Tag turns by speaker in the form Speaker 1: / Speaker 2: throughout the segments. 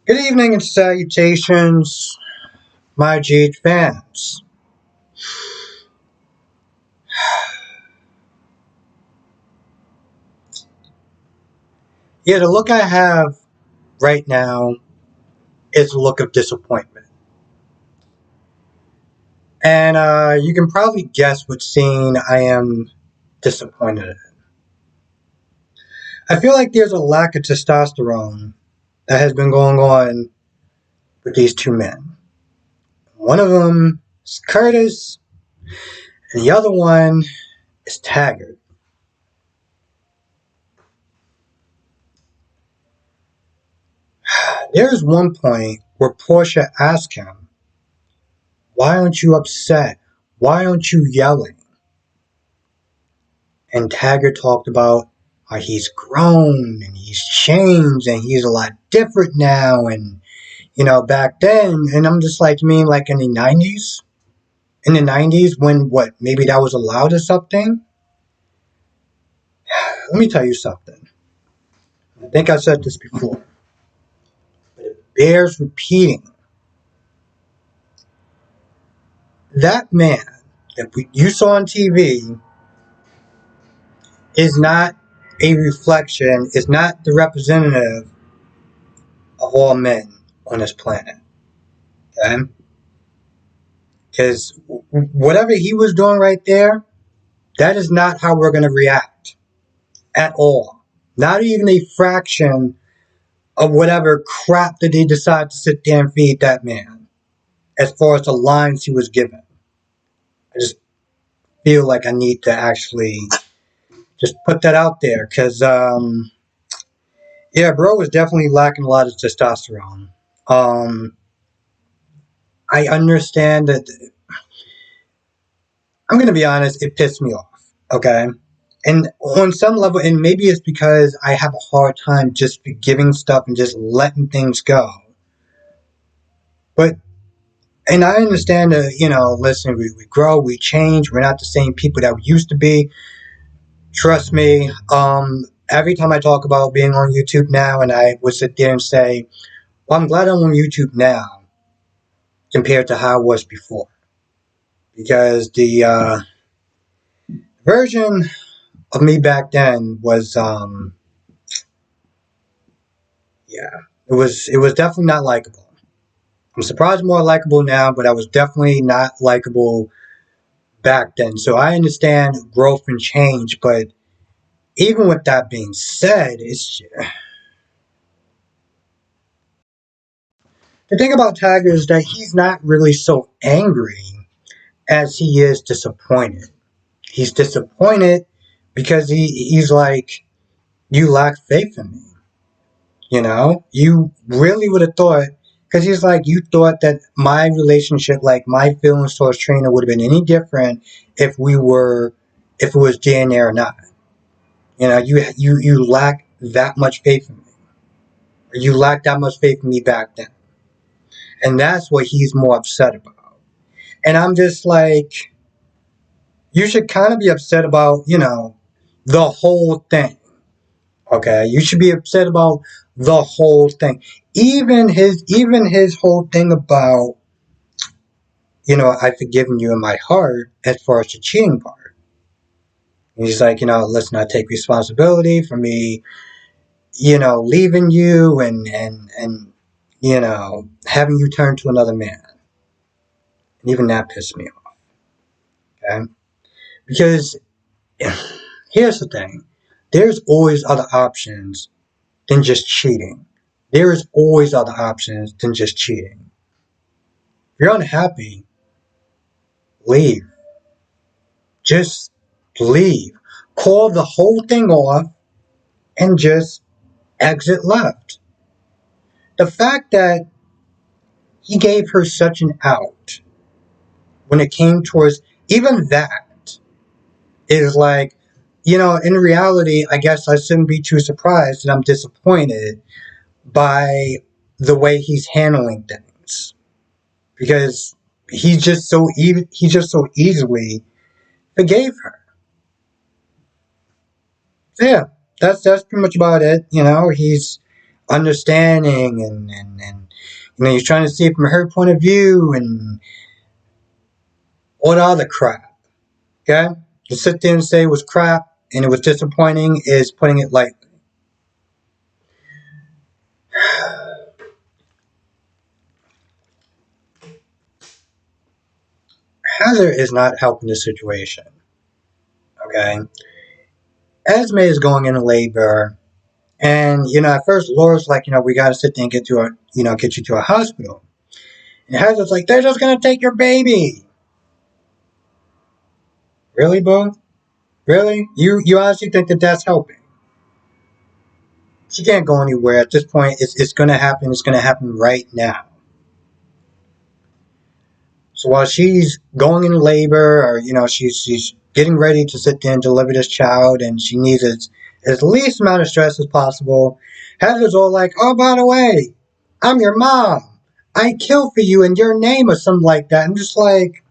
Speaker 1: Good evening and salutations, my Jade fans. Yeah, the look I have right now is a look of disappointment. And you can probably guess what scene I am disappointed in. I feel like there's a lack of testosterone that has been going on with these two men. One of them is Curtis, and the other one is Taggart. There's one point where Portia asks him, "Why aren't you upset? Why aren't you yelling?" And Taggart talked about how he's grown and he's changed and he's a lot different now. And, back then, and I'm just like, you mean like in the 90s? In the 90s, when what, maybe that was allowed or something? Let me tell you something. I think I said this before, but it bears repeating. That man that you saw on TV is not a reflection, is not the representative of all men on this planet. Okay? Because whatever he was doing right there, that is not how we're going to react at all. Not even a fraction of whatever crap that they decide to sit there and feed that man as far as the lines he was given. I just feel like I need to actually just put that out there because, yeah, bro was definitely lacking a lot of testosterone. Um, I understand that. I'm going to be honest, it pissed me off. Okay. And on some level, and maybe it's because I have a hard time just forgiving stuff and just letting things go. But, and I understand that, listen, we grow, we change, we're not the same people that we used to be. Trust me, every time I talk about being on YouTube now, and I would sit there and say, well, I'm glad I'm on YouTube now compared to how I was before. Because the version of me back then was, yeah, it was definitely not likable. I'm surprised more likable now, but I was definitely not likable back then. So I understand growth and change, but even with that being said, it's the thing about Tiger is that he's not really so angry as he is disappointed. He's disappointed because he's like, you lack faith in me. You really would have thought, because he's like, you thought that my relationship, like my feelings towards Trina, would have been any different if it was Jan there or not. You lack that much faith in me. You lack that much faith in me back then, and that's what he's more upset about. And I'm just like, you should kind of be upset about, the whole thing. Okay, you should be upset about the whole thing. Even his whole thing about, I've forgiven you in my heart as far as the cheating part. And he's like, let's not take responsibility for me, leaving you and having you turn to another man. And even that pissed me off. Okay? Because here's the thing. There's always other options than just cheating. There is always other options than just cheating. If you're unhappy, leave. Just leave. Call the whole thing off and just exit left. The fact that he gave her such an out when it came towards even that is like, in reality, I guess I shouldn't be too surprised and I'm disappointed by the way he's handling things because he just so easily forgave her. So yeah, that's pretty much about it. He's understanding and you're trying to see it from her point of view and all the other crap. Okay? To sit there and say it was crap and it was disappointing is putting it lightly. Heather is not helping the situation. Okay? Esme is going into labor, and at first Laura's like, we got to sit there and get you to a hospital. And Heather's like, they're just gonna take your baby. Really, boo? Really? You honestly think that that's helping? She can't go anywhere at this point. It's gonna happen. It's gonna happen right now. So while she's going into labor, or she's getting ready to sit there and deliver this child, and she needs as least amount of stress as possible, Heather's all like, "Oh, by the way, I'm your mom. I kill for you in your name," or something like that. I'm just like,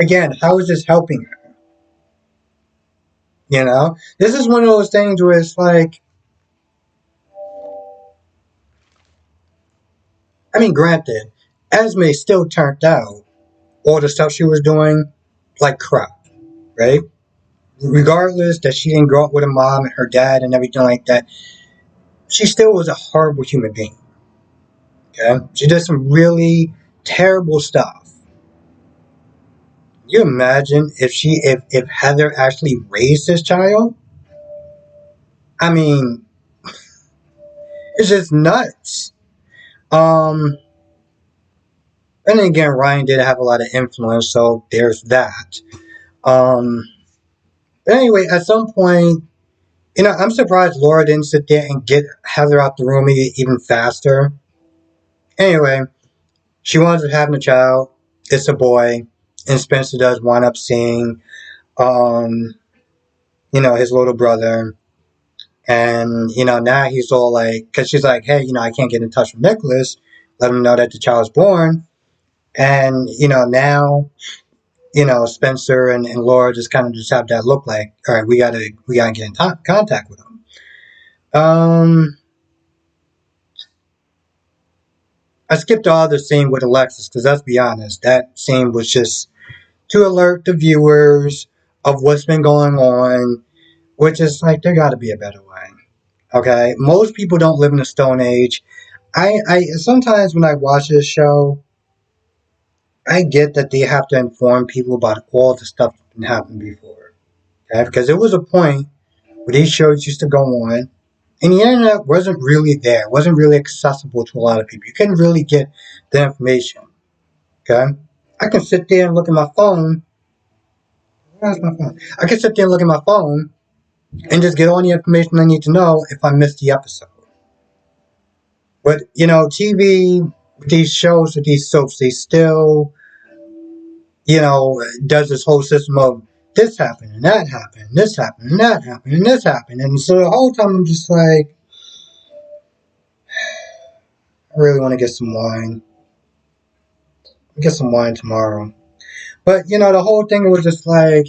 Speaker 1: again, how is this helping her? This is one of those things where it's like, I mean, granted, Esme still turned out all the stuff she was doing like crap, right? Regardless that she didn't grow up with a mom and her dad and everything like that, she still was a horrible human being. Okay, she did some really terrible stuff. Can you imagine if Heather actually raised this child? I mean, it's just nuts. Um, and then again, Ryan did have a lot of influence, so there's that. Um, but anyway, at some point, I'm surprised Laura didn't sit there and get Heather out the room even faster. Anyway, she winds up having a child. It's a boy, and Spencer does wind up seeing, um, his little brother, and now he's all like, because she's like, hey, I can't get in touch with Nicholas, let him know that the child's born, and now Spencer and Laura just kind of just have that look like, all right, we gotta get in contact with him. I skipped all the scene with Alexis because let's be honest, that scene was just to alert the viewers of what's been going on, which is like there got to be a better way. Okay, most people don't live in the Stone Age. I sometimes when I watch this show, I get that they have to inform people about all the stuff that's been happening before. Okay, because there was a point where these shows used to go on, and the internet wasn't really there, wasn't really accessible to a lot of people. You couldn't really get the information. Okay, I can sit there and look at my phone. Where's my phone? I can sit there and look at my phone and just get all the information I need to know if I missed the episode. But TV, these shows, with these soaps, they still, does this whole system of this happened and that happened, and this happened and that happened and this happened, and so the whole time I'm just like, I really want to get some wine. I'll get some wine tomorrow. But the whole thing was just like,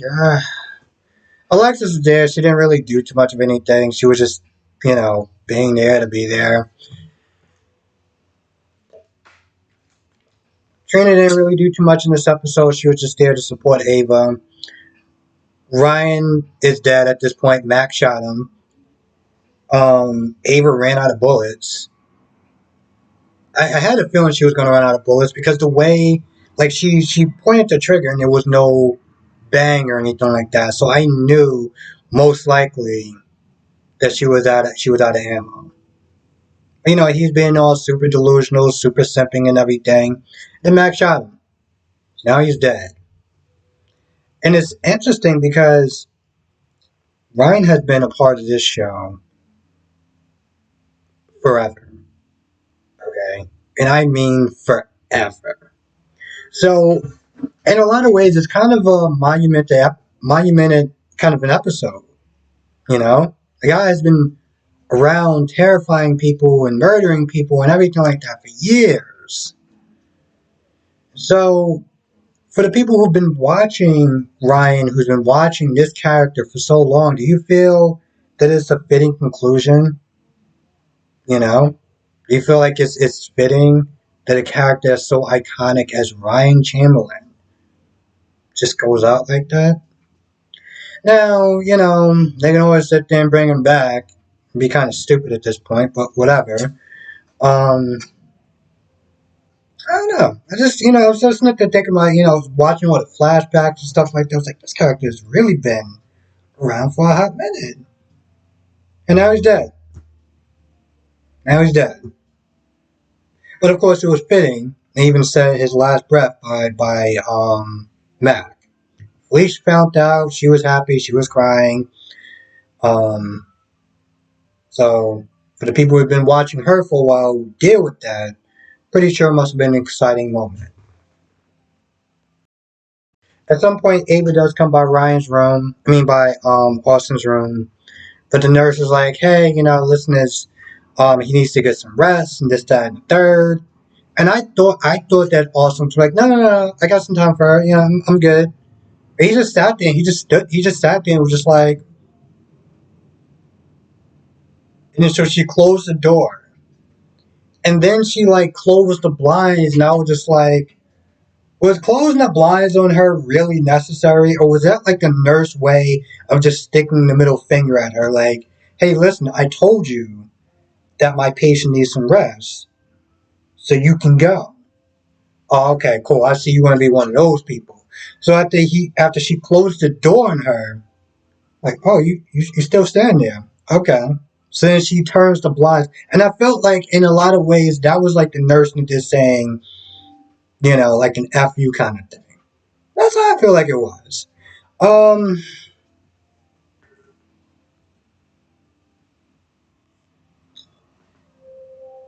Speaker 1: Alexis was there. She didn't really do too much of anything. She was just, being there to be there. Trina didn't really do too much in this episode. She was just there to support Ava. Ryan is dead at this point. Mac shot him. Ava ran out of bullets. I had a feeling she was going to run out of bullets because the way, like, she pointed the trigger and there was no bang or anything like that. So I knew most likely that she was out of ammo. He's been all super delusional, super simping and everything. Then Mac shot him. Now he's dead. And it's interesting because Ryan has been a part of this show forever. Okay? And I mean forever. So, in a lot of ways, it's kind of a monumented kind of an episode. The guy has been around terrifying people and murdering people and everything like that for years. So, for the people who've been watching Ryan, who's been watching this character for so long, do you feel that it's a fitting conclusion? You know, do you feel like it's fitting that a character as so iconic as Ryan Chamberlain just goes out like that? Now, they can always sit there and bring him back. It'd be kind of stupid at this point, but whatever. Um, I don't know. I was just thinking about, watching all the flashbacks and stuff like that. I was like, this character has really been around for a hot minute. And now he's dead. Now he's dead. But of course, it was fitting. They even said his last breath by Mac. Felicia found out. She was happy. She was crying. Um, so, for the people who've been watching her for a while deal with that, pretty sure it must have been an exciting moment. At some point, Ava does come by Ryan's room. I mean, by Austin's room. But the nurse is like, hey, listen, he needs to get some rest and this, that, and the third. And I thought that Austin was like, no, I got some time for her. I'm good. But he just sat there. He just sat there and was just like, and then so she closed the door, and then she like closed the blinds, and I was just like, was closing the blinds on her really necessary, or was that like the nurse way of just sticking the middle finger at her, like, hey, listen, I told you that my patient needs some rest, so you can go. Oh, okay, cool. I see you want to be one of those people. So after she closed the door on her, like, oh, you still stand there. Okay. So then she turns the blinds. And I felt like in a lot of ways that was like the nurse just saying, like an F you kind of thing. That's how I feel like it was. Um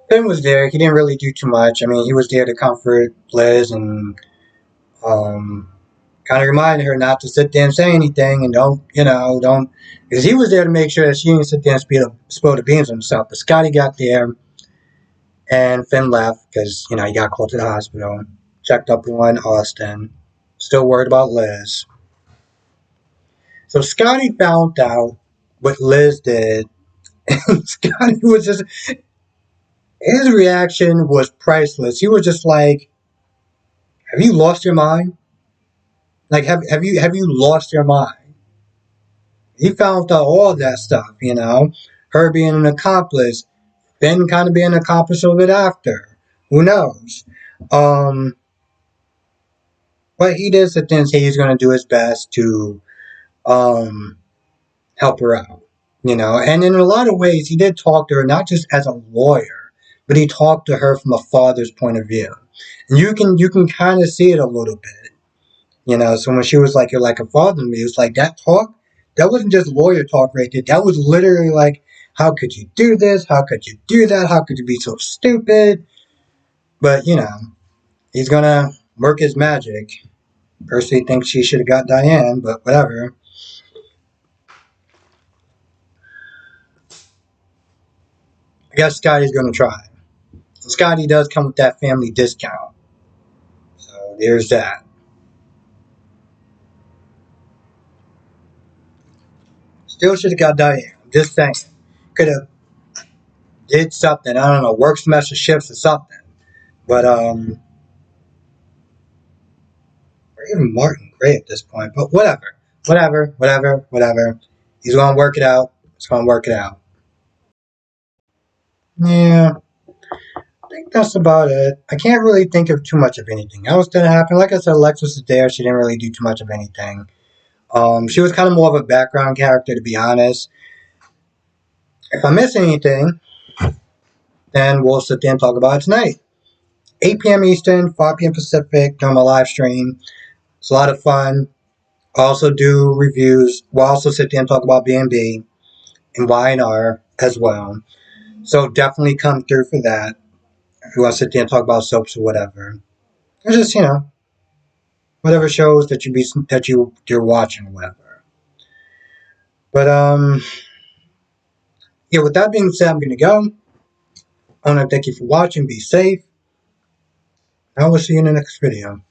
Speaker 1: Finn was there. He didn't really do too much. I mean, he was there to comfort Liz and um kind of reminded her not to sit there and say anything and don't, because he was there to make sure that she didn't sit there and spill the beans on himself. But Scotty got there and Finn left because, he got called to the hospital, checked up on Austin, still worried about Liz. So Scotty found out what Liz did. And Scotty was just, his reaction was priceless. He was just like, have you lost your mind? Like, have you lost your mind? He found out all that stuff, her being an accomplice, Ben kind of being an accomplice of it after. Who knows? Um, but he did sit there and say he's going to do his best to um, help her out, And in a lot of ways, he did talk to her not just as a lawyer, but he talked to her from a father's point of view, and you can kind of see it a little bit. So when she was like, you're like a father to me, it was like that talk, that wasn't just lawyer talk right there. That was literally like, how could you do this? How could you do that? How could you be so stupid? But, he's gonna work his magic. Personally thinks she should have got Diane, but whatever. I guess Scotty's gonna try. And Scotty does come with that family discount. So there's that. Still should have got Diane. I'm just saying. Could have did something. I don't know, work semester shifts or something. But or even Martin Gray at this point. But whatever. He's gonna work it out. He's gonna work it out. Yeah, I think that's about it. I can't really think of too much of anything else that happened. Like I said, Alexis is there. She didn't really do too much of anything. She was kind of more of a background character, to be honest. If I miss anything, then we'll sit there and talk about it tonight. 8 p.m. Eastern, 5 p.m. Pacific during my live stream. It's a lot of fun. I also do reviews. We'll also sit there and talk about B&B and Y&R as well. So definitely come through for that. If you want to sit there and talk about soaps or whatever. Or just, whatever shows you're watching or whatever. But yeah, with that being said, I'm gonna go. I want to thank you for watching. Be safe. I will see you in the next video.